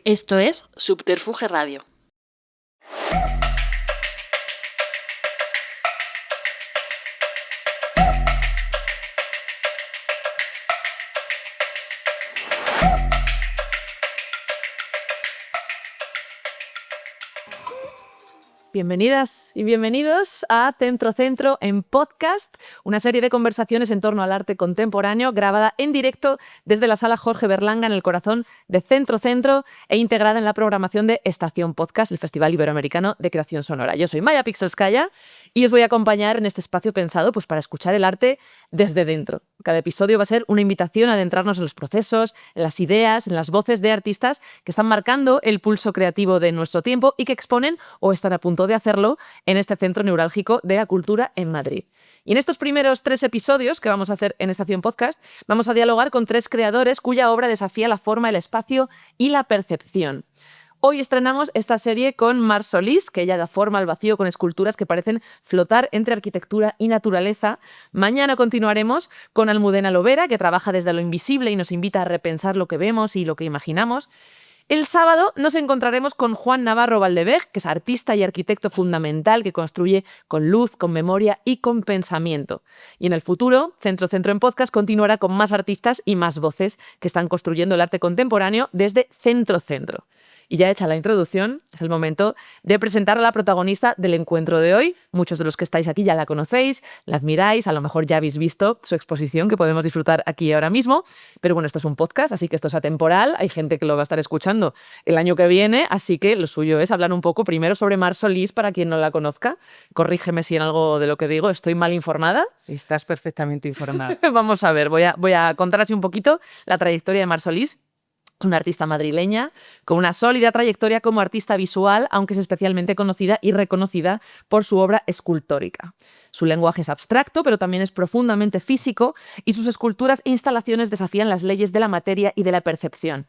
Esto es Subterfuge Radio. Bienvenidas y bienvenidos a Centro Centro en podcast, una serie de conversaciones en torno al arte contemporáneo grabada en directo desde la sala Jorge Berlanga en el corazón de Centro Centro e integrada en la programación de Estación Podcast, el Festival Iberoamericano de Creación Sonora. Yo soy Maya Pixelskaya y os voy a acompañar en este espacio pensado para escuchar el arte desde dentro. Cada episodio va a ser una invitación a adentrarnos en los procesos, en las ideas, en las voces de artistas que están marcando el pulso creativo de nuestro tiempo y que exponen o están a punto de hacerlo en este centro neurálgico de la cultura en Madrid. Y en estos primeros 3 episodios que vamos a hacer en Estación Podcast, vamos a dialogar con 3 creadores cuya obra desafía la forma, el espacio y la percepción. Hoy estrenamos esta serie con Mar Solís, que ella da forma al vacío con esculturas que parecen flotar entre arquitectura y naturaleza. Mañana continuaremos con Almudena Lovera, que trabaja desde lo invisible y nos invita a repensar lo que vemos y lo que imaginamos. El sábado nos encontraremos con Juan Navarro Valdeveg, que es artista y arquitecto fundamental que construye con luz, con memoria y con pensamiento. Y en el futuro, Centro Centro en Podcast continuará con más artistas y más voces que están construyendo el arte contemporáneo desde Centro Centro. Y ya hecha la introducción, es el momento de presentar a la protagonista del encuentro de hoy. Muchos de los que estáis aquí ya la conocéis, la admiráis, a lo mejor ya habéis visto su exposición que podemos disfrutar aquí y ahora mismo. Pero bueno, esto es un podcast, así que esto es atemporal. Hay gente que lo va a estar escuchando el año que viene, así que lo suyo es hablar un poco primero sobre Mar Solís para quien no la conozca. Corrígeme si en algo de lo que digo estoy mal informada. Estás perfectamente informada. Vamos a ver, voy a contar así un poquito la trayectoria de Mar Solís. Es una artista madrileña con una sólida trayectoria como artista visual, aunque es especialmente conocida y reconocida por su obra escultórica. Su lenguaje es abstracto, pero también es profundamente físico y sus esculturas e instalaciones desafían las leyes de la materia y de la percepción.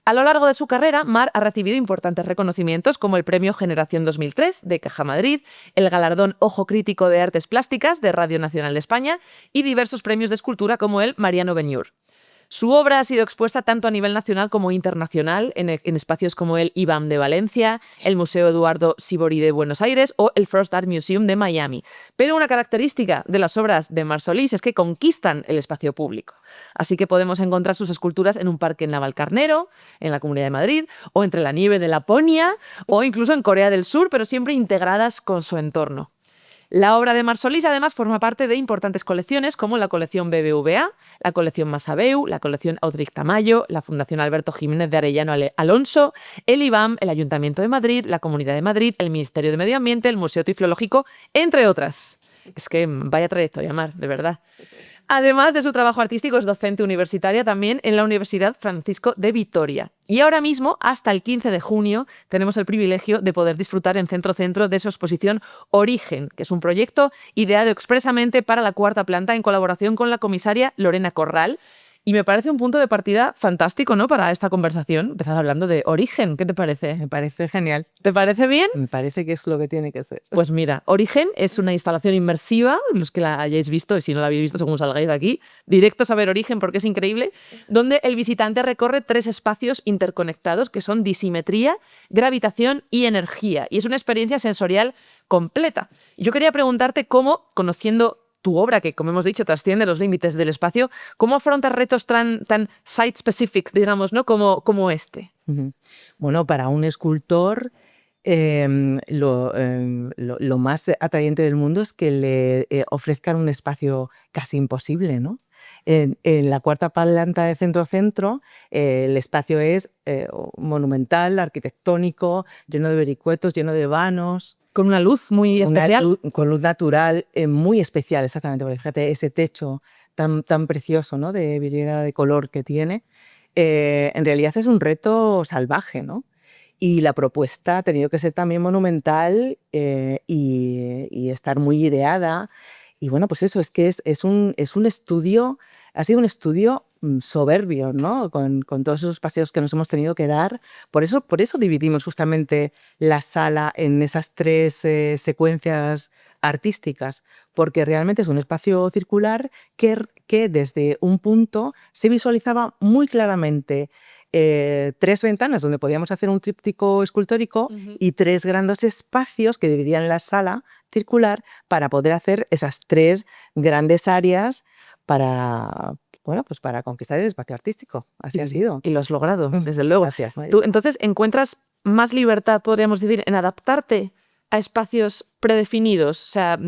A lo largo de su carrera, Mar ha recibido importantes reconocimientos como el Premio Generación 2003 de Caja Madrid, el galardón Ojo Crítico de Artes Plásticas de Radio Nacional de España y diversos premios de escultura como el Mariano Benlloch. Su obra ha sido expuesta tanto a nivel nacional como internacional en espacios como el IBAM de Valencia, el Museo Eduardo Sívori de Buenos Aires o el First Art Museum de Miami. Pero una característica de las obras de Mar Solís es que conquistan el espacio público. Así que podemos encontrar sus esculturas en un parque en Navalcarnero, en la Comunidad de Madrid, o entre la nieve de Laponia, o incluso en Corea del Sur, pero siempre integradas con su entorno. La obra de Mar Solís además forma parte de importantes colecciones como la colección BBVA, la colección Masabeu, la colección Audric Tamayo, la Fundación Alberto Jiménez de Arellano Alonso, el IBAM, el Ayuntamiento de Madrid, la Comunidad de Madrid, el Ministerio de Medio Ambiente, el Museo Tiflológico, entre otras. Es que vaya trayectoria, Mar, de verdad. Además de su trabajo artístico, es docente universitaria también en la Universidad Francisco de Vitoria. Y ahora mismo, hasta el 15 de junio, tenemos el privilegio de poder disfrutar en Centro Centro de su exposición Origen, que es un proyecto ideado expresamente para la 4ª planta en colaboración con la comisaria Lorena Corral. Y me parece un punto de partida fantástico, ¿no?, para esta conversación. Empezar hablando de Origen. ¿Qué te parece? Me parece genial. ¿Te parece bien? Me parece que es lo que tiene que ser. Pues mira, Origen es una instalación inmersiva, los que la hayáis visto, y si no la habéis visto según salgáis de aquí, directos a ver Origen porque es increíble, donde el visitante recorre 3 espacios interconectados que son disimetría, gravitación y energía. Y es una experiencia sensorial completa. Y yo quería preguntarte cómo, conociendo tu obra, que como hemos dicho trasciende los límites del espacio, ¿cómo afrontas retos tan site-specific, digamos, ¿no?, como este? Bueno, para un escultor lo más atrayente del mundo es que le ofrezcan un espacio casi imposible, ¿no? En la 4ª planta de Centro Centro el espacio es monumental, arquitectónico, lleno de vericuetos, lleno de vanos. Con una luz muy especial. Con luz natural, muy especial, exactamente. Porque fíjate, ese techo tan precioso, ¿no?, de vidriera de color que tiene. En realidad es un reto salvaje, ¿no? Y la propuesta ha tenido que ser también monumental y estar muy ideada. Y bueno, pues eso, es que es un estudio, ha sido un estudio soberbio, ¿no?, con todos esos paseos que nos hemos tenido que dar. Por eso dividimos justamente la sala en esas 3 secuencias artísticas, porque realmente es un espacio circular que desde un punto se visualizaba muy claramente 3 ventanas donde podíamos hacer un tríptico escultórico y 3 grandes espacios que dividían la sala circular para poder hacer esas 3 grandes áreas para, bueno, pues para conquistar el espacio artístico. Así ha sido. Y lo has logrado, desde luego. Gracias, Mari. Tú entonces encuentras más libertad, podríamos decir, en adaptarte a espacios predefinidos. O sea,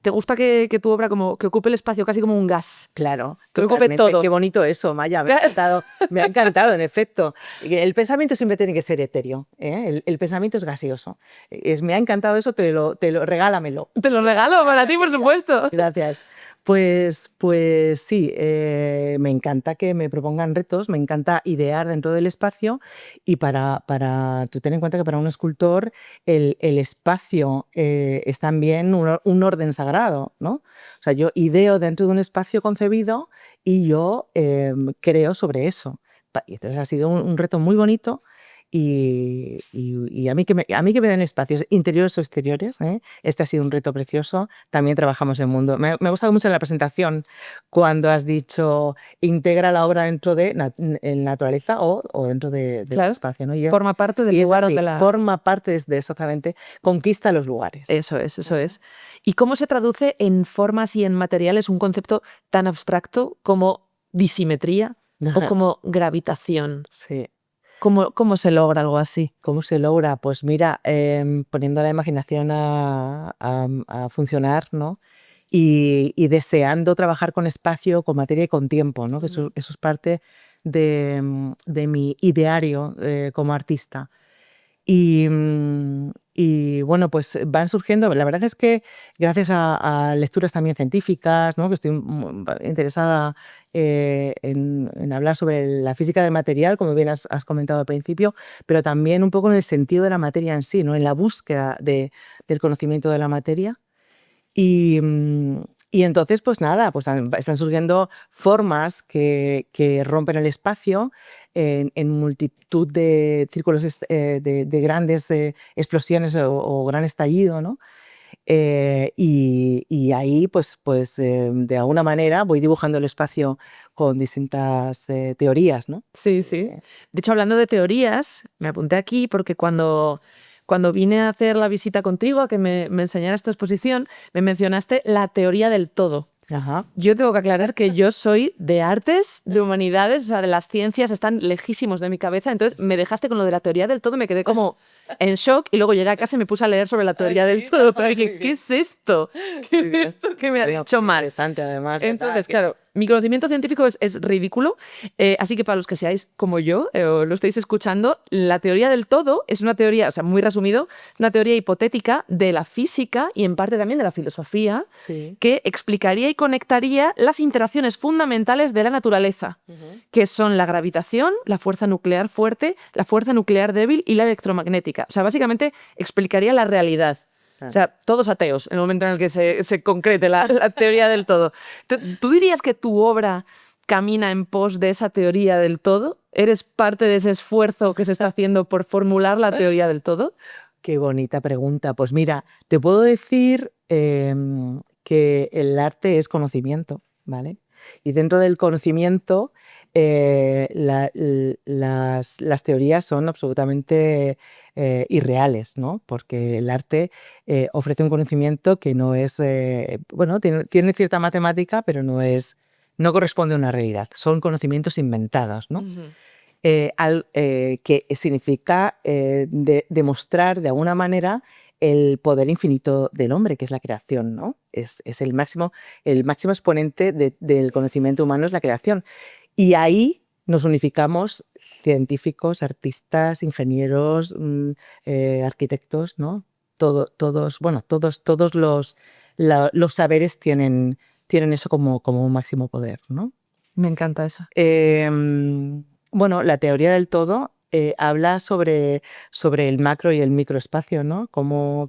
¿te gusta que tu obra como que ocupe el espacio casi como un gas? Claro, Que ocupe totalmente. todo. Qué bonito eso, Maya. Me ha encantado, en efecto. El pensamiento siempre tiene que ser etéreo, ¿eh? El pensamiento es gaseoso. Me ha encantado eso, regálamelo. Te lo regalo para ti, por supuesto. Gracias. Pues sí, me encanta que me propongan retos, me encanta idear dentro del espacio y tú ten en cuenta que para un escultor el espacio es también un orden sagrado, ¿no? O sea, yo ideo dentro de un espacio concebido y yo creo sobre eso. Y entonces ha sido un reto muy bonito. Y a mí que me den espacios interiores o exteriores, este ha sido un reto precioso. También trabajamos en mundo. Me ha gustado mucho en la presentación cuando has dicho integra la obra dentro de naturaleza o dentro del Claro, espacio, ¿no? forma parte del lugar donde la... Forma parte de exactamente, conquista los lugares. Eso es. ¿Y cómo se traduce en formas y en materiales un concepto tan abstracto como disimetría o como gravitación? Sí. ¿Cómo se logra algo así? ¿Cómo se logra? Pues mira, poniendo la imaginación a funcionar, ¿no? Y deseando trabajar con espacio, con materia y con tiempo, ¿no? Que eso es parte de mi ideario como artista. Y bueno, pues van surgiendo, la verdad es que gracias a lecturas también científicas, ¿no? Que estoy interesada en hablar sobre la física del material, como bien has comentado al principio, pero también un poco en el sentido de la materia en sí, ¿no? En la búsqueda del conocimiento de la materia. Y entonces, pues nada, pues están surgiendo formas que rompen el espacio en multitud de círculos de grandes explosiones o gran estallido, ¿no? Y ahí, pues de alguna manera voy dibujando el espacio con distintas teorías, ¿no? Sí. De hecho, hablando de teorías, me apunté aquí porque cuando vine a hacer la visita contigo, a que me enseñaras tu exposición, me mencionaste la teoría del todo. Ajá. Yo tengo que aclarar que yo soy de artes, de humanidades, o sea, de las ciencias, están lejísimos de mi cabeza, entonces me dejaste con lo de la teoría del todo, me quedé como en shock y luego llegué a casa y me puse a leer sobre la teoría del todo. Pero dije, ¿qué es esto? ¿Qué es esto que me ha dicho mal? Interesante, además. Entonces, claro, mi conocimiento científico es ridículo, así que para los que seáis como yo o lo estáis escuchando, la teoría del todo es una teoría, o sea, muy resumido, una teoría hipotética de la física y en parte también de la filosofía, Sí. que explicaría y conectaría las interacciones fundamentales de la naturaleza, que son la gravitación, la fuerza nuclear fuerte, la fuerza nuclear débil y la electromagnética. O sea, básicamente explicaría la realidad. O sea, todos ateos en el momento en el que se concrete la teoría del todo. ¿Tú dirías que tu obra camina en pos de esa teoría del todo? ¿Eres parte de ese esfuerzo que se está haciendo por formular la teoría del todo? Qué bonita pregunta. Pues mira, te puedo decir que el arte es conocimiento, ¿vale? Y dentro del conocimiento las teorías son absolutamente irreales, ¿no? Porque el arte ofrece un conocimiento que no es, bueno, tiene cierta matemática, pero no corresponde a una realidad. Son conocimientos inventados, ¿no? Que significa demostrar de alguna manera el poder infinito del hombre, que es la creación, ¿no? Es el máximo exponente del conocimiento humano, es la creación. Y ahí nos unificamos científicos, artistas, ingenieros, arquitectos, ¿no? Todos los saberes tienen eso como un máximo poder, ¿no? Me encanta eso. Bueno, la teoría del todo habla sobre el macro y el microespacio, ¿no?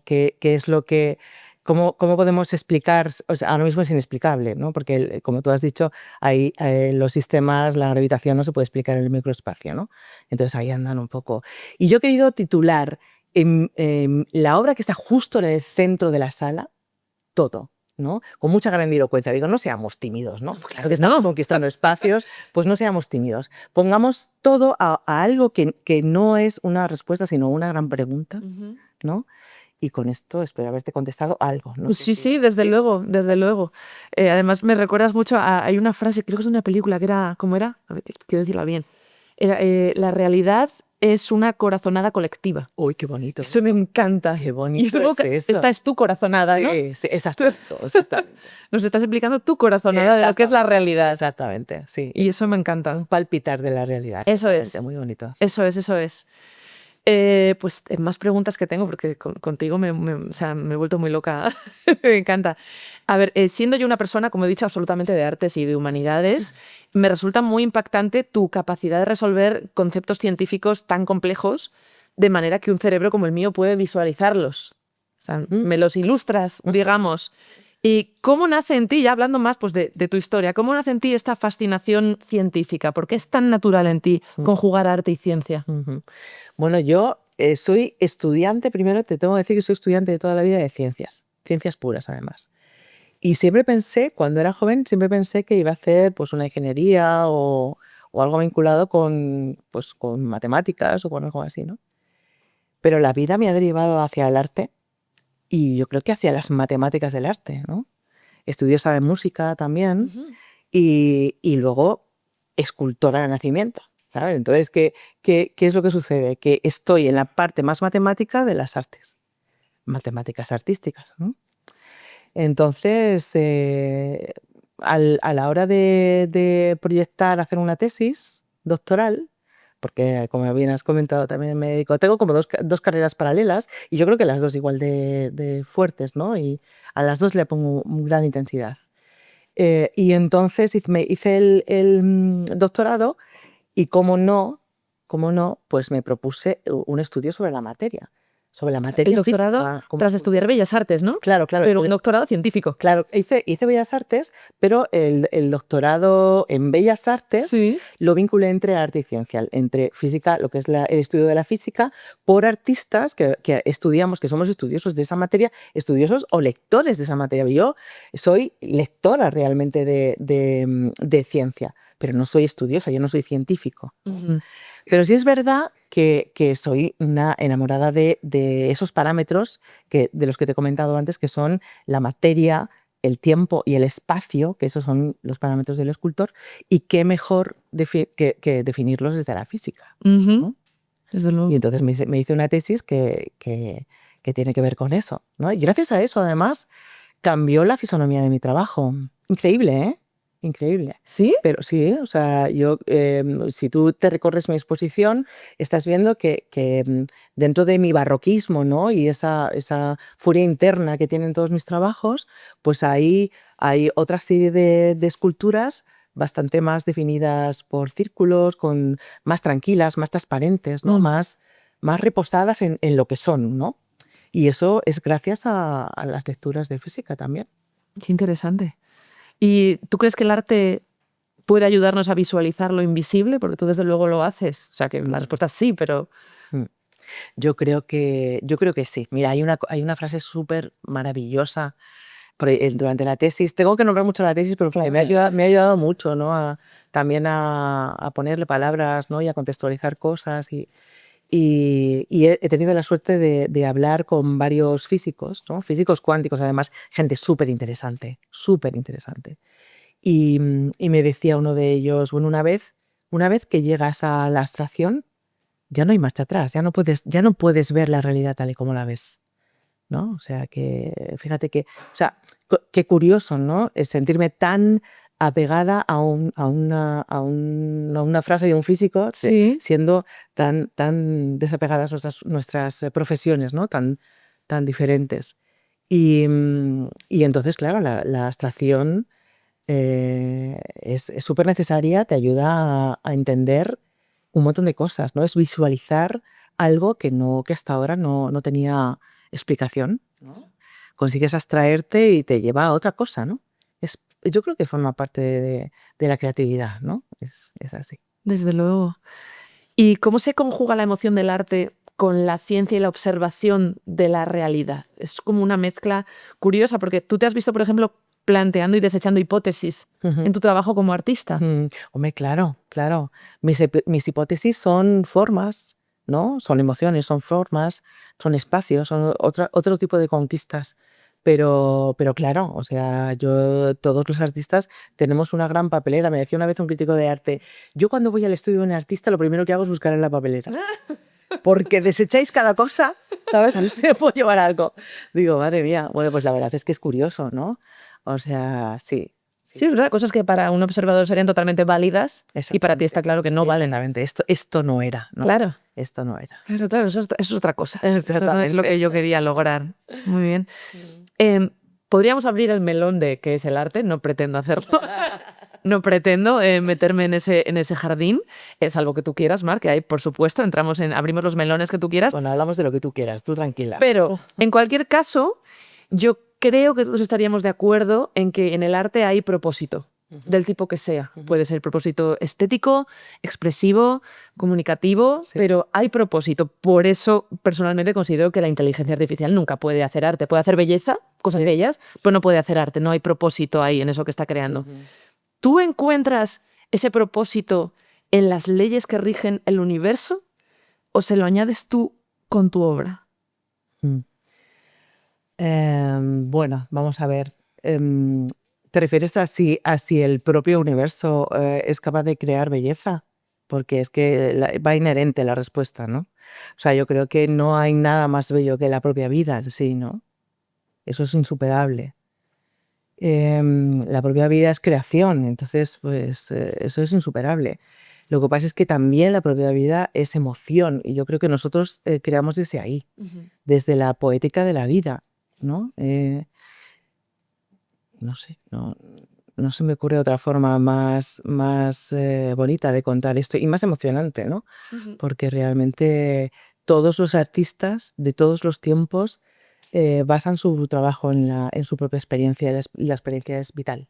Qué es lo que... ¿Cómo podemos explicar? O sea, ahora mismo es inexplicable, ¿no? Porque, como tú has dicho, los sistemas, la gravitación no se puede explicar en el microespacio, ¿no? Entonces ahí andan un poco. Y yo he querido titular la obra que está justo en el centro de la sala, todo. ¿no? Con mucha grandilocuencia. Digo, no seamos tímidos, ¿no? Claro que Estamos no. conquistando espacios, pues no seamos tímidos. Pongamos todo a algo que no es una respuesta, sino una gran pregunta, ¿no? Y con esto espero haberte contestado algo. No sé Sí, si... sí, desde luego, desde luego. Además me recuerdas mucho hay una frase, creo que es de una película que era, ¿cómo era? A ver, quiero decirla bien. Era, la realidad es una corazonada colectiva. Uy, qué bonito. Eso me encanta. Qué Y bonito supongo es que eso. esta es tu corazonada, ¿no? Sí, sí, exactamente. Nos estás explicando tu corazonada de lo que es la realidad. Exactamente, sí. Y eso me encanta. Un palpitar de la realidad. Eso es. Exactamente, muy bonito. Eso es, eso es. Pues más preguntas que tengo, porque contigo o sea, me he vuelto muy loca. Me encanta. A ver, siendo yo una persona, como he dicho, absolutamente de artes y de humanidades, me resulta muy impactante tu capacidad de resolver conceptos científicos tan complejos de manera que un cerebro como el mío puede visualizarlos. O sea, me los ilustras, digamos. ¿Y cómo nace en ti, ya hablando más pues, de tu historia, cómo nace en ti esta fascinación científica? ¿Por qué es tan natural en ti conjugar arte y ciencia? Bueno, yo soy estudiante, primero te tengo que decir que soy estudiante de toda la vida de ciencias puras además. Y siempre pensé, cuando era joven, siempre pensé que iba a hacer pues, una ingeniería o algo vinculado pues, con matemáticas o con algo así, ¿no? Pero la vida me ha derivado hacia el arte y yo creo que hacia las matemáticas del arte, ¿no? Estudiosa de música también y luego escultora de nacimiento, ¿sabes? Entonces, ¿qué es lo que sucede? Que estoy en la parte más matemática de las artes, matemáticas artísticas, ¿no? Entonces, a la hora de proyectar, hacer una tesis doctoral, porque como bien has comentado también me dedico, tengo como dos carreras paralelas y yo creo que las dos igual de fuertes, ¿no? Y a las dos le pongo gran intensidad. Y entonces hice el doctorado y cómo no, pues me propuse un estudio sobre la materia El doctorado física. tras estudiar Bellas Artes, ¿no? Claro, claro. Pero un doctorado científico. Claro, hice Bellas Artes, pero el doctorado en Bellas Artes Sí. lo vinculé entre arte y ciencia, entre física, lo que es el estudio de la física, por artistas que estudiamos, que somos estudiosos de esa materia, estudiosos o lectores de esa materia. Yo soy lectora realmente de ciencia, pero no soy estudiosa, yo no soy científico. Pero sí es verdad que soy una enamorada de esos parámetros de los que te he comentado antes, que son la materia, el tiempo y el espacio, que esos son los parámetros del escultor, y qué mejor que definirlos desde la física, ¿no? Desde luego. Y entonces me hice una tesis que tiene que ver con eso, ¿no? Y gracias a eso, además, cambió la fisonomía de mi trabajo. Increíble, ¿eh? Increíble. ¿Sí? Pero sí, o sea, si tú te recorres mi exposición, estás viendo que dentro de mi barroquismo, ¿no? Y esa furia interna que tienen todos mis trabajos, pues ahí hay otra serie de esculturas bastante más definidas por círculos, más tranquilas, más transparentes, ¿no? Más reposadas en lo que son, ¿no? Y eso es gracias a las lecturas de física también. Qué interesante. ¿Y tú crees que el arte puede ayudarnos a visualizar lo invisible? Porque tú desde luego lo haces. O sea, que la respuesta es sí, pero... Yo creo que sí. Mira, hay una frase súper maravillosa durante la tesis. Tengo que nombrar mucho la tesis, pero claro, me ha ayudado mucho, ¿no? También a ponerle palabras, ¿no? Y a contextualizar cosas. Y he tenido la suerte de hablar con varios físicos, ¿no? Físicos cuánticos, además, gente súper interesante, súper interesante. Y me decía uno de ellos, bueno, una vez que llegas a la abstracción, ya no hay marcha atrás, ya no puedes ver la realidad tal y como la ves, ¿no? O sea, que fíjate o sea, qué curioso, ¿no? Es sentirme tan apegada a una frase de un físico, Sí. siendo tan desapegadas nuestras profesiones, ¿no? Tan diferentes. Y entonces, claro, la abstracción es súper necesaria, te ayuda a entender un montón de cosas, ¿no? Es visualizar algo que hasta ahora no tenía explicación, ¿no? Consigues abstraerte y te lleva a otra cosa, ¿no? Yo creo que forma parte de la creatividad, ¿no? Es así. Desde luego. ¿Y cómo se conjuga la emoción del arte con la ciencia y la observación de la realidad. Es como una mezcla curiosa, porque tú te has visto, por ejemplo, planteando y desechando hipótesis en tu trabajo como artista. Hombre, claro, claro. Mis hipótesis son formas, ¿no? Son emociones, son formas, son espacios, son otro tipo de conquistas. Pero claro, o sea, todos los artistas tenemos una gran papelera. Me decía una vez un crítico de arte, yo cuando voy al estudio de un artista lo primero que hago es buscar en la papelera. Porque desecháis cada cosa, ¿sabes? A ver si me puedo llevar algo. Digo, madre mía, bueno, pues la verdad es que es curioso, ¿no? O sea, sí. Sí, es verdad, cosas que para un observador serían totalmente válidas y para ti está claro que no valen. Exactamente, esto no era, ¿no? Claro. Esto no era. Claro, eso es otra cosa. Eso no es lo que yo quería lograr. Muy bien. Podríamos abrir el melón de qué es el arte, no pretendo hacerlo. No pretendo meterme en ese jardín, salvo que tú quieras, Mar, que hay, por supuesto, abrimos los melones que tú quieras. Bueno, hablamos de lo que tú quieras, tú tranquila. Pero, en cualquier caso, yo creo que todos estaríamos de acuerdo en que en el arte hay propósito, del tipo que sea. Puede ser propósito estético, expresivo, comunicativo, pero hay propósito. Por eso, personalmente, considero que la inteligencia artificial nunca puede hacer arte. Puede hacer belleza, cosas bellas, pero no puede hacer arte. No hay propósito ahí en eso que está creando. ¿Tú encuentras ese propósito en las leyes que rigen el universo o se lo añades tú con tu obra? Bueno, vamos a ver. ¿Te refieres a si el propio universo es capaz de crear belleza? Porque es que va inherente la respuesta, ¿no? O sea, yo creo que no hay nada más bello que la propia vida en sí, ¿no? Eso es insuperable. La propia vida es creación, entonces pues eso es insuperable. Lo que pasa es que también la propia vida es emoción y yo creo que nosotros creamos desde ahí, desde la poética de la vida, ¿no? No sé, no se me ocurre otra forma más bonita de contar esto y más emocionante, ¿no? Porque realmente todos los artistas de todos los tiempos basan su trabajo en su propia experiencia y la experiencia es vital.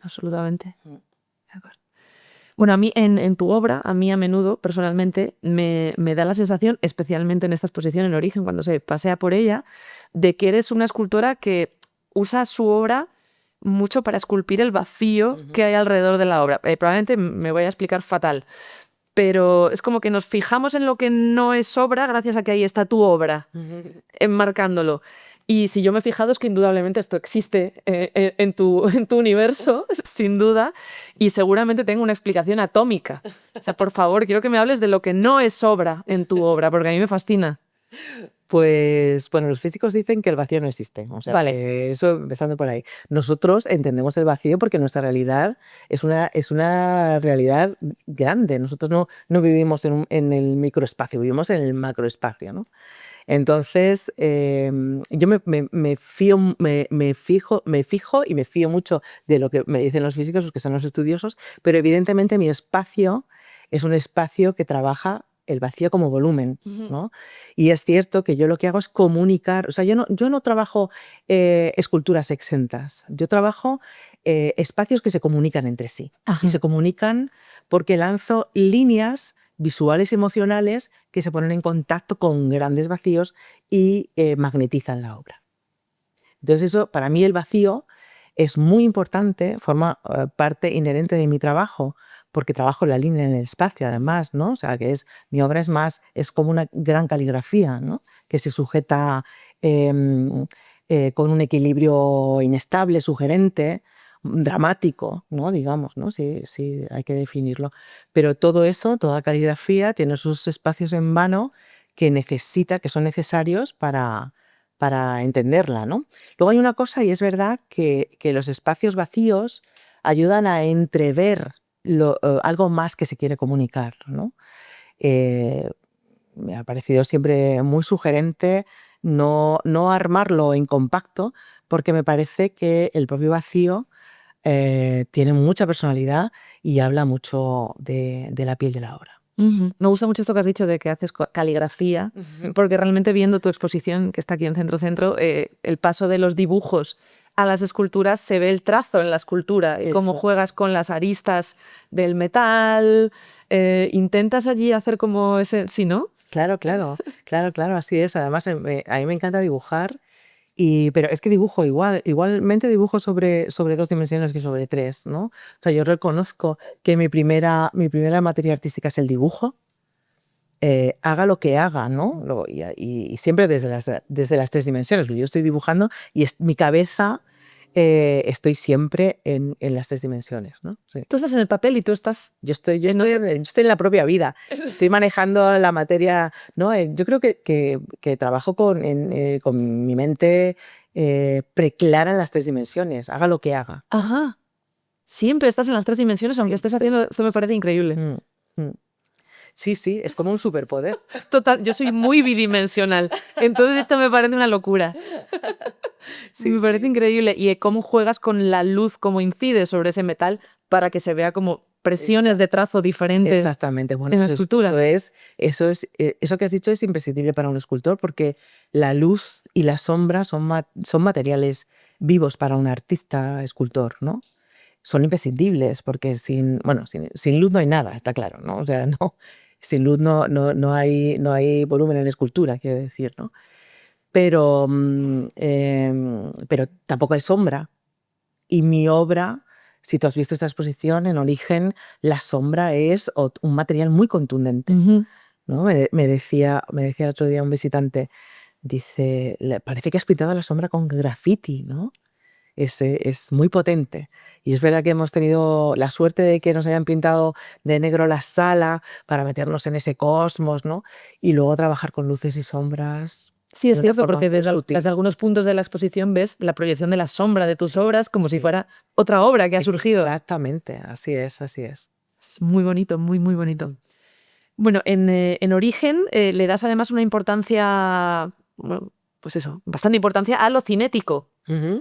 Absolutamente. De acuerdo. Bueno, a mí en tu obra, a mí a menudo, personalmente, me da la sensación, especialmente en esta exposición en Origen, cuando se pasea por ella, de que eres una escultora que usa su obra mucho para esculpir el vacío que hay alrededor de la obra. Probablemente me voy a explicar fatal, pero es como que nos fijamos en lo que no es obra gracias a que ahí está tu obra, enmarcándolo. Y si yo me he fijado es que indudablemente esto existe en tu universo, sin duda, y seguramente tengo una explicación atómica. O sea, por favor, quiero que me hables de lo que no es obra en tu obra, porque a mí me fascina. Pues bueno, los físicos dicen que el vacío no existe. O sea, vale. Eso empezando por ahí. Nosotros entendemos el vacío porque nuestra realidad es una realidad grande. Nosotros no vivimos en el microespacio, vivimos en el macroespacio, ¿no? Entonces, yo me fijo y me fío mucho de lo que me dicen los físicos, los que son los estudiosos, pero evidentemente mi espacio es un espacio que trabaja el vacío como volumen, ¿no? Y es cierto que yo lo que hago es comunicar, o sea, yo no trabajo esculturas exentas, yo trabajo espacios que se comunican entre sí. Y se comunican porque lanzo líneas visuales y emocionales que se ponen en contacto con grandes vacíos y magnetizan la obra. Entonces eso, para mí el vacío es muy importante, forma parte inherente de mi trabajo, porque trabajo la línea en el espacio además, ¿no? O sea, que mi obra es como una gran caligrafía, ¿no? Que se sujeta con un equilibrio inestable, sugerente, dramático, ¿no? Digamos, ¿no? Sí, hay que definirlo. Pero todo eso, toda caligrafía, tiene sus espacios en vano que son necesarios para entenderla, ¿no? Luego hay una cosa, y es verdad que los espacios vacíos ayudan a entrever algo más que se quiere comunicar, ¿no? Me ha parecido siempre muy sugerente no armarlo en compacto, porque me parece que el propio vacío tiene mucha personalidad y habla mucho de la piel de la obra. Me gusta mucho esto que has dicho de que haces caligrafía, porque realmente viendo tu exposición, que está aquí en Centro, el paso de los dibujos a las esculturas, se ve el trazo en la escultura, y cómo juegas con las aristas del metal, intentas allí hacer como ese, ¿sí, no? Claro, claro, así es. Además, a mí me encanta dibujar, pero es que dibujo igualmente dibujo sobre 2 dimensiones que sobre 3, ¿no? O sea, yo reconozco que mi primera materia artística es el dibujo, haga lo que haga, ¿no? Y siempre desde las 3 dimensiones. Yo estoy dibujando y mi cabeza, estoy siempre en las 3 dimensiones, ¿no? Sí. Tú estás en el papel y tú estás... Yo estoy en la propia vida, estoy manejando la materia, ¿no? Yo creo que trabajo con mi mente preclara en las 3 dimensiones, haga lo que haga. Ajá. Siempre estás en las 3 dimensiones, aunque estés haciendo... Esto me parece increíble. Mm. Sí, es como un superpoder. Total, yo soy muy bidimensional. Entonces esto me parece una locura. Me parece increíble. Y cómo juegas con la luz, cómo incide sobre ese metal para que se vea como presiones de trazo diferentes. Exactamente. Bueno, en la escultura. Eso que has dicho es imprescindible para un escultor, porque la luz y la sombra son materiales vivos para un artista escultor, ¿no? Son imprescindibles, porque sin luz no hay nada, está claro, ¿no? O sea, no, sin luz no hay volumen en escultura, quiero decir, ¿no? Pero tampoco hay sombra. Y mi obra, si tú has visto esta exposición, en Origen, la sombra es un material muy contundente, ¿no? Me decía el otro día un visitante, dice, parece que has pintado la sombra con graffiti, ¿no? Es muy potente. Y es verdad que hemos tenido la suerte de que nos hayan pintado de negro la sala para meternos en ese cosmos, ¿no? Y luego trabajar con luces y sombras. Sí, es de una cierto, forma porque muy sutil. desde algunos puntos de la exposición ves la proyección de la sombra de tus obras como si fuera otra obra que ha surgido. Exactamente, así es. Es muy bonito, muy, muy bonito. Bueno, en Origen le das además una importancia, bueno, pues eso, bastante importancia a lo cinético,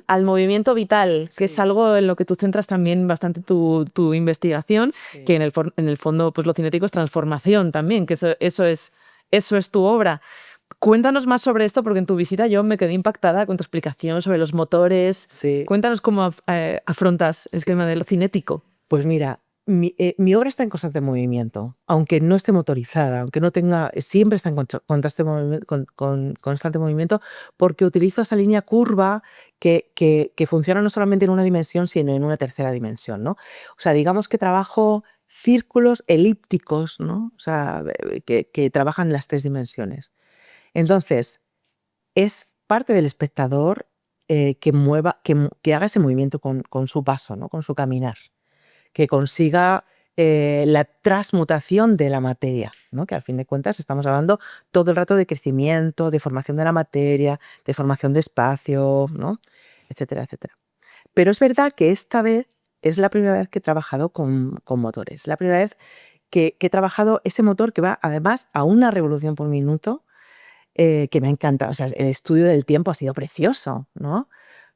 al movimiento vital, que es algo en lo que tú centras también bastante tu investigación, que en el fondo pues lo cinético es transformación también, que eso es tu obra. Cuéntanos más sobre esto, porque en tu visita yo me quedé impactada con tu explicación sobre los motores. Sí. Cuéntanos cómo afrontas el tema de lo cinético. Pues mira, mi obra está en constante movimiento, aunque no esté motorizada, aunque no tenga, siempre está en constante movimiento, porque utilizo esa línea curva que funciona no solamente en una dimensión, sino en una tercera dimensión, ¿no? O sea, digamos que trabajo círculos elípticos, ¿no? O sea, que trabajan las 3 dimensiones. Entonces, es parte del espectador que haga ese movimiento con su paso, ¿no? Con su caminar, que consiga la transmutación de la materia, ¿no? Que al fin de cuentas estamos hablando todo el rato de crecimiento, de formación de la materia, de formación de espacio, ¿no? Etcétera, etcétera. Pero es verdad que esta vez es la primera vez que he trabajado con motores. La primera vez que he trabajado ese motor que va además a una revolución por minuto, que me ha encantado. O sea, el estudio del tiempo ha sido precioso, ¿no?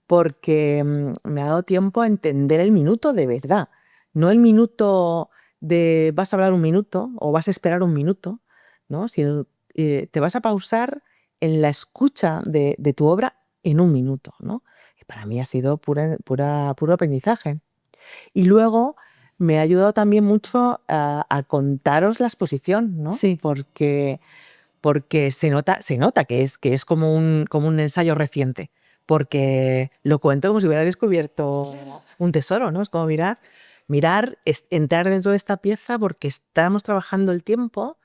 Porque me ha dado tiempo a entender el minuto de verdad. No el minuto de vas a hablar un minuto o vas a esperar un minuto, ¿no? Sino te vas a pausar en la escucha de tu obra en un minuto, ¿no? Y para mí ha sido puro aprendizaje. Y luego me ha ayudado también mucho a contaros la exposición, ¿no? Sí. Porque se nota que es como un ensayo reciente, porque lo cuento como si hubiera descubierto un tesoro, ¿no? Es como mirar, es entrar dentro de esta pieza porque estamos trabajando el tiempo,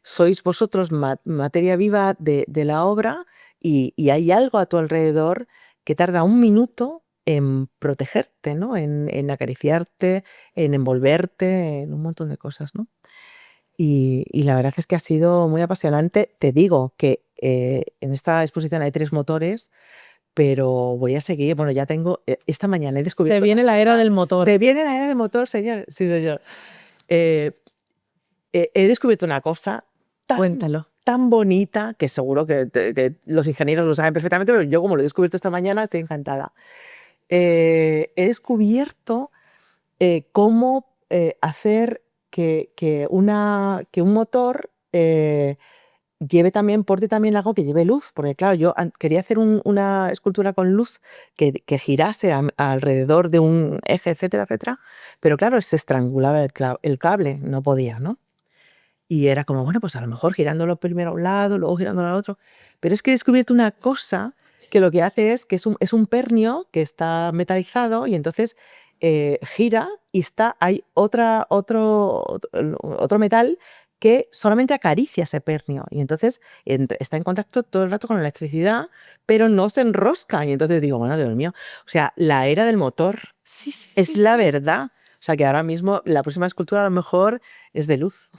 sois vosotros materia viva de la obra y hay algo a tu alrededor que tarda un minuto en protegerte, ¿no? En acariciarte, en envolverte, en un montón de cosas, ¿no? Y la verdad es que ha sido muy apasionante. Te digo que en esta exposición hay 3 motores, pero voy a seguir. Bueno, ya tengo, esta mañana he descubierto... Se viene la era del motor. Se viene la era del motor, señor. Sí, señor. He descubierto una cosa Cuéntalo. tan bonita, que seguro que los ingenieros lo saben perfectamente, pero yo como lo he descubierto esta mañana estoy encantada. He descubierto cómo hacer que un motor porte también algo que lleve luz, porque claro, yo quería hacer una escultura con luz que girase alrededor de un eje, etcétera, etcétera, pero claro, se estrangulaba el cable, no podía, ¿no? Y era como, bueno, pues a lo mejor girándolo primero a un lado, luego girándolo al otro. Pero es que he descubierto una cosa que lo que hace es que es un pernio que está metalizado y entonces gira y hay otro metal que solamente acaricia ese pernio. Y entonces está en contacto todo el rato con la electricidad, pero no se enrosca. Y entonces digo, bueno, Dios mío, o sea, la era del motor Sí, sí, es sí, la sí. verdad. O sea, que ahora mismo la próxima escultura a lo mejor es de luz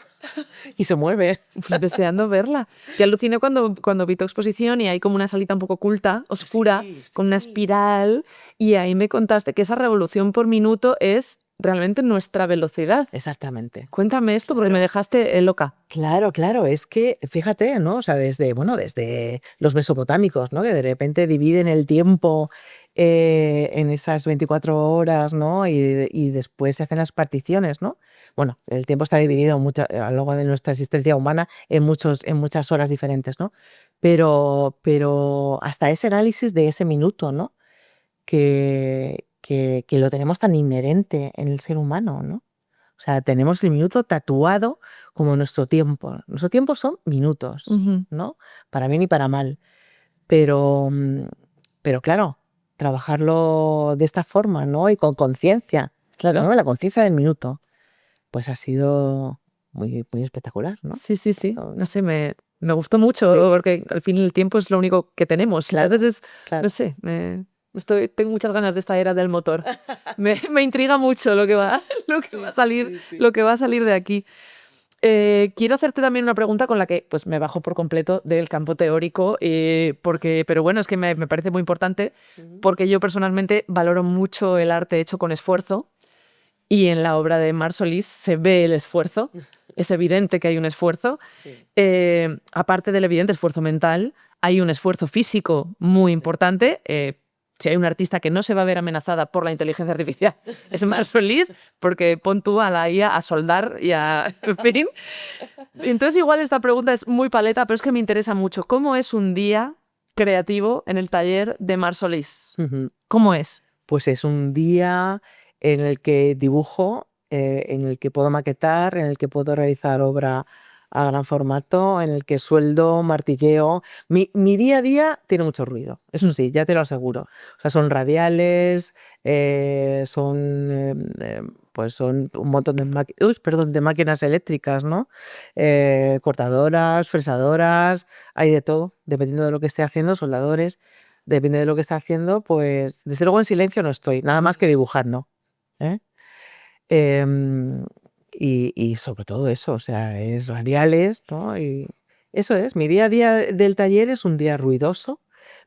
y se mueve. Deseando verla. Yo aluciné cuando vi tu exposición y hay como una salita un poco oculta, oscura, Sí, con una sí. espiral, y ahí me contaste que esa revolución por minuto es realmente nuestra velocidad. Exactamente. Cuéntame esto porque me dejaste loca. Claro, claro, es que fíjate, ¿no? O sea, desde los mesopotámicos, ¿no? Que de repente dividen el tiempo en esas 24 horas, ¿no? Y después se hacen las particiones, ¿no? Bueno, el tiempo está dividido a lo largo de nuestra existencia humana en muchas horas diferentes, ¿no? Pero hasta ese análisis de ese minuto, ¿no? Que lo tenemos tan inherente en el ser humano, ¿no? O sea, tenemos el minuto tatuado como nuestro tiempo. Nuestro tiempo son minutos, Ujú. ¿no? Para bien y para mal. Pero, pero claro, trabajarlo de esta forma, ¿no? Y con conciencia, Claro. ¿no? La conciencia del minuto, pues ha sido muy, muy espectacular, ¿no? Sí, sí, sí. Oh, No sé, me gustó mucho sí, porque al fin el tiempo es lo único que tenemos. claro, Entonces, no claro. sé, tengo muchas ganas de esta era del motor. Me intriga mucho lo que va, lo que va a salir, Sí, sí. lo que va a salir de aquí. Quiero hacerte también una pregunta con la que pues, me bajo por completo del campo teórico, pero bueno, es que me parece muy importante Ujú. porque yo personalmente valoro mucho el arte hecho con esfuerzo y en la obra de Mar Solís se ve el esfuerzo, es evidente que hay un esfuerzo. Sí. Aparte del evidente esfuerzo mental, hay un esfuerzo físico muy importante. Si hay un artista que no se va a ver amenazada por la inteligencia artificial, es Mar Solís, porque pon tú a la IA a soldar y a... En fin. Entonces igual esta pregunta es muy paleta, pero es que me interesa mucho. ¿Cómo es un día creativo en el taller de Mar Solís? Ujú. ¿Cómo es? Pues es un día en el que dibujo, en el que puedo maquetar, en el que puedo realizar obra a gran formato, en el que sueldo, martilleo. Mi día a día tiene mucho ruido, eso sí, ya te lo aseguro. O sea, son radiales, pues son un montón de máquinas eléctricas, ¿no? Cortadoras, fresadoras, hay de todo, dependiendo de lo que esté haciendo, soldadores. Depende de lo que esté haciendo, pues desde luego en silencio no estoy, nada más que dibujando, ¿eh? Em, y sobre todo eso, o sea, es radiales, ¿no? Y eso es, mi día a día del taller es un día ruidoso,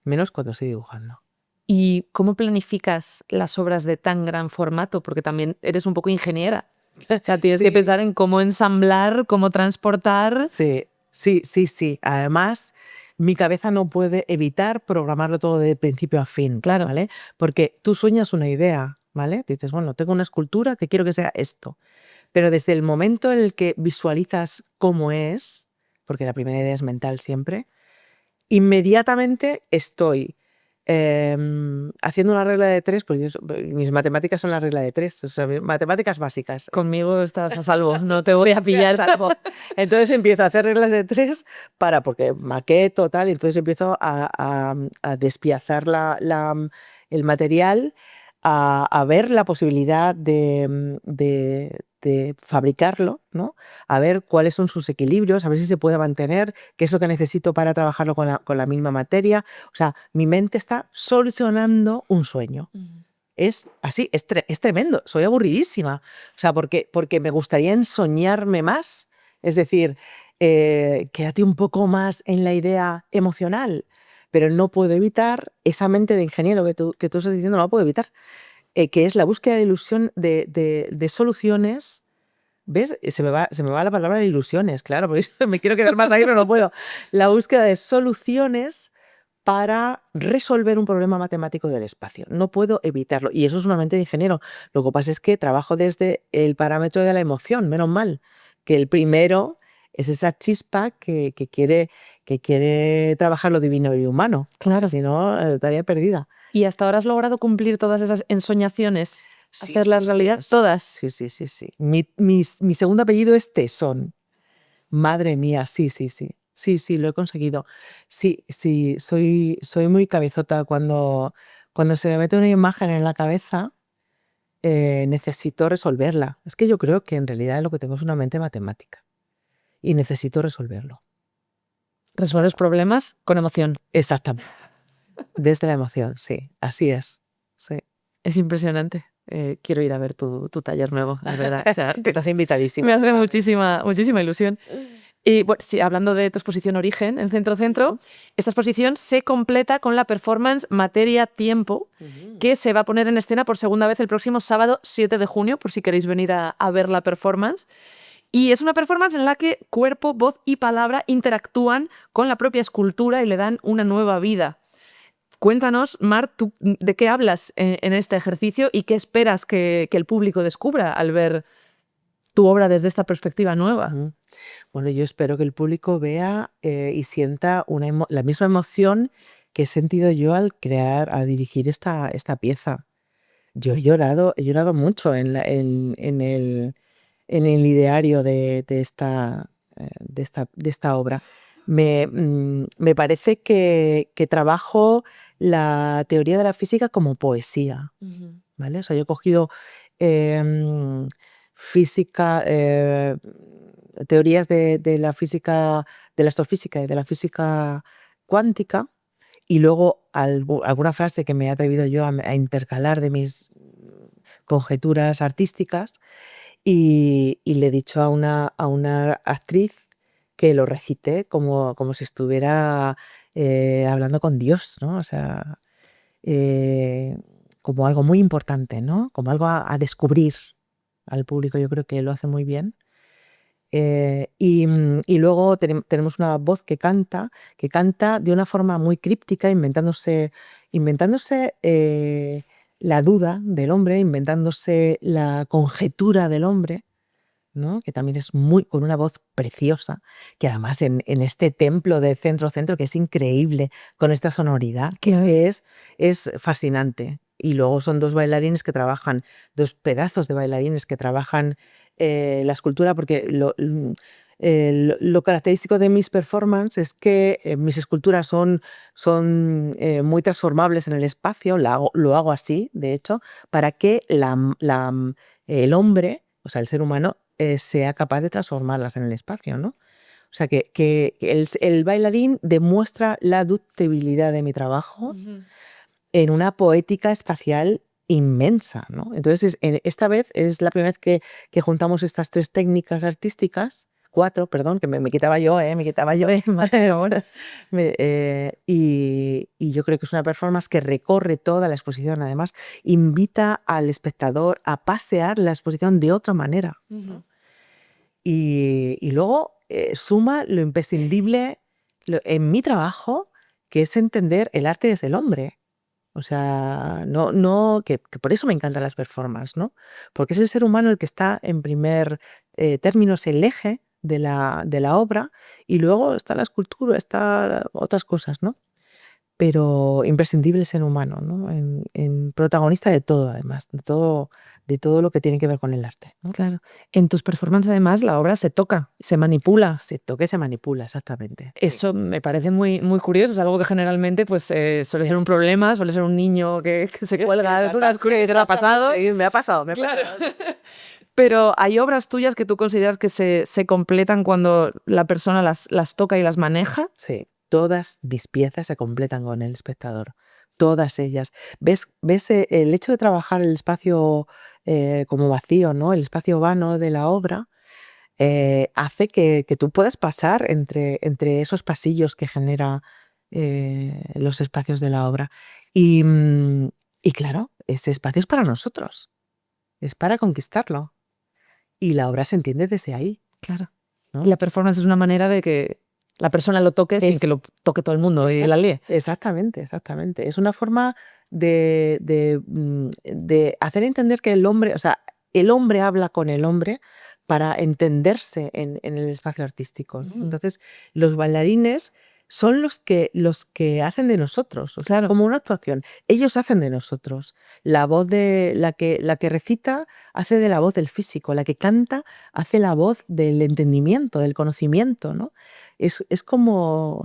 menos cuando estoy dibujando. ¿Y cómo planificas las obras de tan gran formato? Porque también eres un poco ingeniera. O sea, tienes que Sí, pensar en cómo ensamblar, cómo transportar. sí, sí, sí, sí. Además, mi cabeza no puede evitar programarlo todo de principio a fin, Claro. ¿vale? Porque tú sueñas una idea, ¿vale? Dices, bueno, tengo una escultura que quiero que sea esto. Pero desde el momento en el que visualizas cómo es, porque la primera idea es mental siempre, inmediatamente estoy haciendo una regla de tres, pues mis matemáticas son la regla de tres, o sea, matemáticas básicas. Conmigo estás a salvo, no te voy a Ya pillar. salvo. Entonces empiezo a hacer reglas de tres porque maqueto tal, y entonces empiezo a despiazar el material, a ver la posibilidad de fabricarlo, ¿no? A ver cuáles son sus equilibrios, a ver si se puede mantener, qué es lo que necesito para trabajarlo con la misma materia. O sea, mi mente está solucionando un sueño. Es así, es tremendo, soy aburridísima. O sea, porque me gustaría ensoñarme más, es decir, quédate un poco más en la idea emocional, pero no puedo evitar esa mente de ingeniero que tú estás diciendo, no la puedo evitar, que es la búsqueda de ilusión de soluciones. ¿Ves? Se me va la palabra de ilusiones, claro, porque me quiero quedar más ahí, pero no puedo. La búsqueda de soluciones para resolver un problema matemático del espacio. No puedo evitarlo. Y eso es una mente de ingeniero. Lo que pasa es que trabajo desde el parámetro de la emoción, menos mal, que el primero es esa chispa que quiere trabajar lo divino y humano. Claro. Si no, estaría perdida. ¿Y hasta ahora has logrado cumplir todas esas ensoñaciones? Sí, ¿Hacerlas sí, sí, realidad? sí. Todas. Sí, sí, sí, sí. Mi segundo apellido es Tesón. Madre mía, sí, sí, sí. Sí, sí, lo he conseguido. Sí, sí, soy muy cabezota. Cuando se me mete una imagen en la cabeza, necesito resolverla. Es que yo creo que en realidad lo que tengo es una mente matemática y necesito resolverlo. Resuelves problemas con emoción. Exactamente. Desde la emoción, sí, así es. Sí. Es impresionante. Quiero ir a ver tu taller nuevo, la verdad. O sea, Estás invitadísima. me hace muchísima ilusión. Y bueno, sí, hablando de tu exposición Origen en Centro, esta exposición se completa con la performance Materia-Tiempo, que se va a poner en escena por segunda vez el próximo sábado 7 de junio, por si queréis venir a ver la performance. Y es una performance en la que cuerpo, voz y palabra interactúan con la propia escultura y le dan una nueva vida. Cuéntanos, Mar, ¿tú de qué hablas en este ejercicio y qué esperas que el público descubra al ver tu obra desde esta perspectiva nueva? Bueno, yo espero que el público vea y sienta la misma emoción que he sentido yo al dirigir esta pieza. Yo he llorado mucho en el ideario de esta obra. Me parece que trabajo la teoría de la física como poesía, ¿vale? O sea, yo he cogido física, teorías de la física, de la astrofísica y de la física cuántica, y luego alguna frase que me he atrevido yo a intercalar de mis conjeturas artísticas, y le he dicho a una actriz que lo recite como si estuviera hablando con Dios, ¿no? O sea, como algo muy importante, ¿no? Como algo a descubrir al público. Yo creo que lo hace muy bien. Y luego tenemos una voz que canta de una forma muy críptica, inventándose la duda del hombre, inventándose la conjetura del hombre, ¿no? Que también es con una voz preciosa, que además en este templo de centro, que es increíble, con esta sonoridad, que es fascinante. Y luego son dos pedazos de bailarines que trabajan la escultura, porque lo característico de mis performances es que mis esculturas son muy transformables en el espacio. Lo hago así, de hecho, para que el hombre, o sea, el ser humano, sea capaz de transformarlas en el espacio, ¿no? O sea, que el bailarín demuestra la ductibilidad de mi trabajo en una poética espacial inmensa, ¿no? Entonces, esta vez es la primera vez que juntamos estas 3 técnicas artísticas, 4, perdón, que me quitaba yo, y yo creo que es una performance que recorre toda la exposición. Además, invita al espectador a pasear la exposición de otra manera, ¿no? Y luego suma lo imprescindible en mi trabajo, que es entender el arte desde el hombre. O sea, que por eso me encantan las performances, ¿no? Porque es el ser humano el que está en primer término, es el eje de la obra, y luego está la escultura, está otras cosas, ¿no? Pero imprescindible el ser humano, ¿no? En protagonista de todo, además, de todo lo que tiene que ver con el arte, ¿no? Claro. En tus performances, además, la obra se toca, se manipula. Se toca y se manipula, exactamente. Eso me parece muy curioso. Es algo que generalmente pues, suele ser un problema, suele ser un niño que se cuelga de unas cosas que se le ha pasado. Me ha pasado. Pero hay obras tuyas que tú consideras que se completan cuando la persona las toca y las maneja. Sí, todas mis piezas se completan con el espectador. Todas ellas. ¿Ves el hecho de trabajar el espacio como vacío, ¿no? El espacio vano de la obra hace que tú puedas pasar entre esos pasillos que genera los espacios de la obra. Y claro, ese espacio es para nosotros. Es para conquistarlo. Y la obra se entiende desde ahí. Claro. ¿No? Y la performance es una manera de que la persona lo toque sin que lo toque todo el mundo y la líe. Exactamente. Es una forma de hacer entender que el hombre, o sea, el hombre habla con el hombre para entenderse en el espacio artístico, ¿no? Entonces, los bailarines son los que hacen de nosotros. O sea, Claro. es como una actuación. Ellos hacen de nosotros. La voz de la que recita hace de la voz del físico, la que canta hace la voz del entendimiento, del conocimiento, ¿no? Es como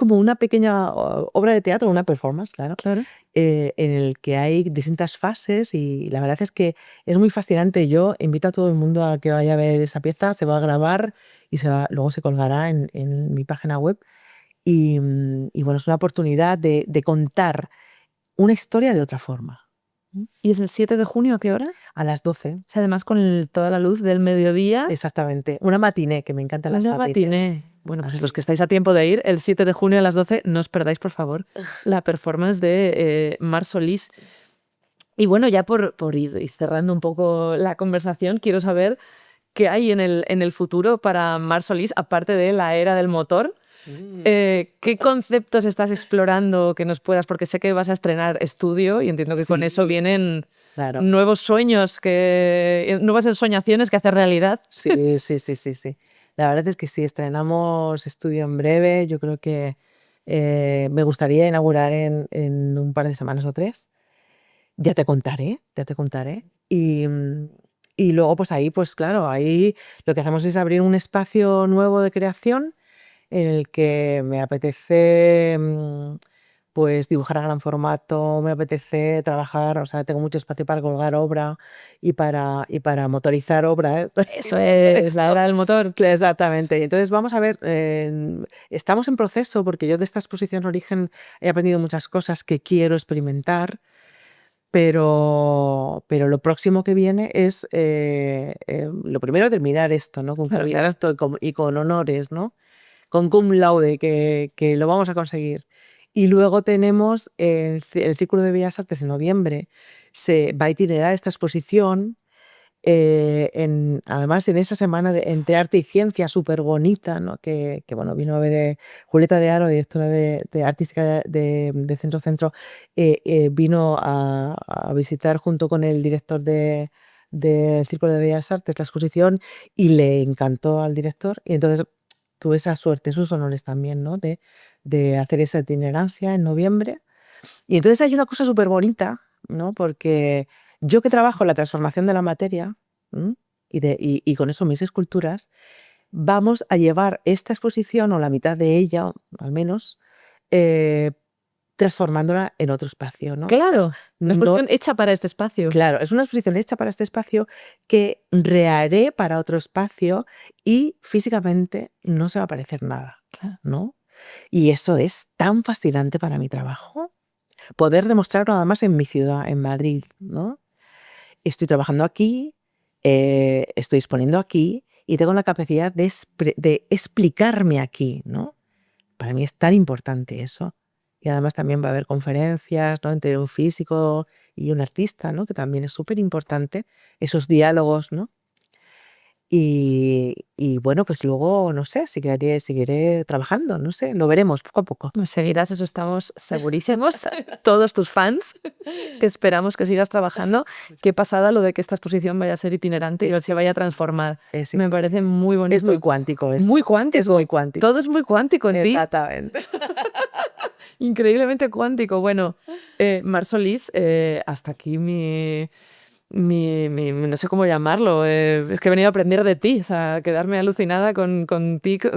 una pequeña obra de teatro, una performance, claro, Claro. en el que hay distintas fases y la verdad es que es muy fascinante. Yo invito a todo el mundo a que vaya a ver esa pieza, se va a grabar y luego se colgará en mi página web. Y bueno, es una oportunidad de contar una historia de otra forma. ¿Y es el 7 de junio a qué hora? A las 12, O sea, además con toda la luz del mediodía. exactamente. Una matiné, que me encantan las Una matines. matiné. Bueno, pues Así los que estáis a tiempo de ir, el 7 de junio a las 12, no os perdáis, por favor, la performance de Mar Solís. Y bueno, ya por ir cerrando un poco la conversación, quiero saber qué hay en el futuro para Mar Solís, aparte de la era del motor. ¿Qué conceptos estás explorando que nos puedas? Porque sé que vas a estrenar estudio y entiendo que con eso Sí, vienen claro. nuevos sueños, nuevas ensoñaciones que hacer realidad. Sí, sí, sí, sí, sí. La verdad es que sí, estrenamos estudio en breve. Yo creo que me gustaría inaugurar en un par de semanas o 3. Ya te contaré, ya te contaré. Y luego, pues ahí, pues claro, ahí lo que hacemos es abrir un espacio nuevo de creación en el que me apetece pues dibujar a gran formato, me apetece trabajar, o sea, tengo mucho espacio para colgar obra y para motorizar obra, ¿eh? Eso es la era del motor. Exactamente. Y entonces vamos a ver, estamos en proceso porque yo de esta exposición Origen he aprendido muchas cosas que quiero experimentar, pero lo próximo que viene es, lo primero terminar esto, ¿no? Concluir Claro. esto y con honores, ¿no? Con cum laude, que lo vamos a conseguir. Y luego tenemos el Círculo de Bellas Artes en noviembre. Se va a itinerar esta exposición, además en esa semana entre arte y ciencia súper bonita, ¿no? Que bueno, vino a ver Julieta de Aro, directora de artística de Centro Centro, vino a visitar junto con el director del Círculo de Bellas Artes la exposición y le encantó al director. Y entonces tuve esa suerte, esos honores también, ¿no? De hacer esa itinerancia en noviembre. Y entonces hay una cosa súper bonita, ¿no? Porque yo que trabajo la transformación de la materia, ¿m? Y con eso mis esculturas, vamos a llevar esta exposición, o la mitad de ella, al menos, transformándola en otro espacio, ¿no? Claro, una No, exposición hecha para este espacio. claro, es una exposición hecha para este espacio que reharé para otro espacio y físicamente no se va a parecer nada, Claro. ¿no? Y eso es tan fascinante para mi trabajo, poder demostrarlo además en mi ciudad, en Madrid, ¿no? Estoy trabajando aquí, estoy exponiendo aquí y tengo la capacidad de explicarme aquí, ¿no? Para mí es tan importante eso. Y además también va a haber conferencias, ¿no? Entre un físico y un artista, ¿no? Que también es súper importante, esos diálogos, ¿no? Y bueno, pues luego, no sé, seguiré trabajando, no sé, lo veremos poco a poco. Pues seguirás, eso estamos segurísimos. Todos tus fans, que esperamos que sigas trabajando. Qué pasada lo de que esta exposición vaya a ser itinerante y Es se vaya a transformar. Es Me parece muy bonito. Es muy cuántico esto. Muy cuántico. Es muy cuántico. Todo es muy cuántico en ti. Exactamente. Increíblemente cuántico. Bueno, Mar Solís, hasta aquí no sé cómo llamarlo, es que he venido a aprender de ti, o sea, quedarme alucinada contigo,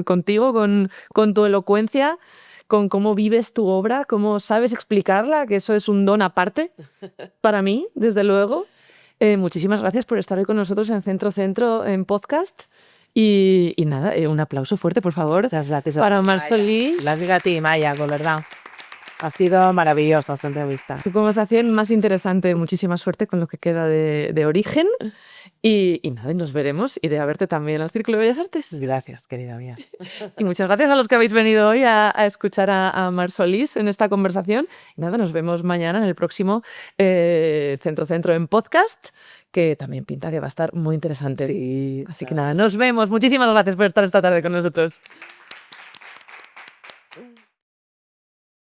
con tu elocuencia, con cómo vives tu obra, cómo sabes explicarla, que eso es un don aparte para mí, desde luego. Muchísimas gracias por estar hoy con nosotros en Centro Centro, en podcast. Y nada, un aplauso fuerte, por favor, Muchas gracias para Mar Solís. Gracias a ti, Maya, con verdad. Ha sido maravillosa esta entrevista. Tu conversación más interesante. Muchísima suerte con lo que queda de Origen. Y nada, y nos veremos. Iré a verte también al Círculo de Bellas Artes. Gracias, querida mía. Y muchas gracias a los que habéis venido hoy a escuchar a Mar Solís en esta conversación. Y nada, nos vemos mañana en el próximo Centro Centro en podcast, que también pinta que va a estar muy interesante. Sí, Así que nada, nos vemos. Muchísimas gracias por estar esta tarde con nosotros.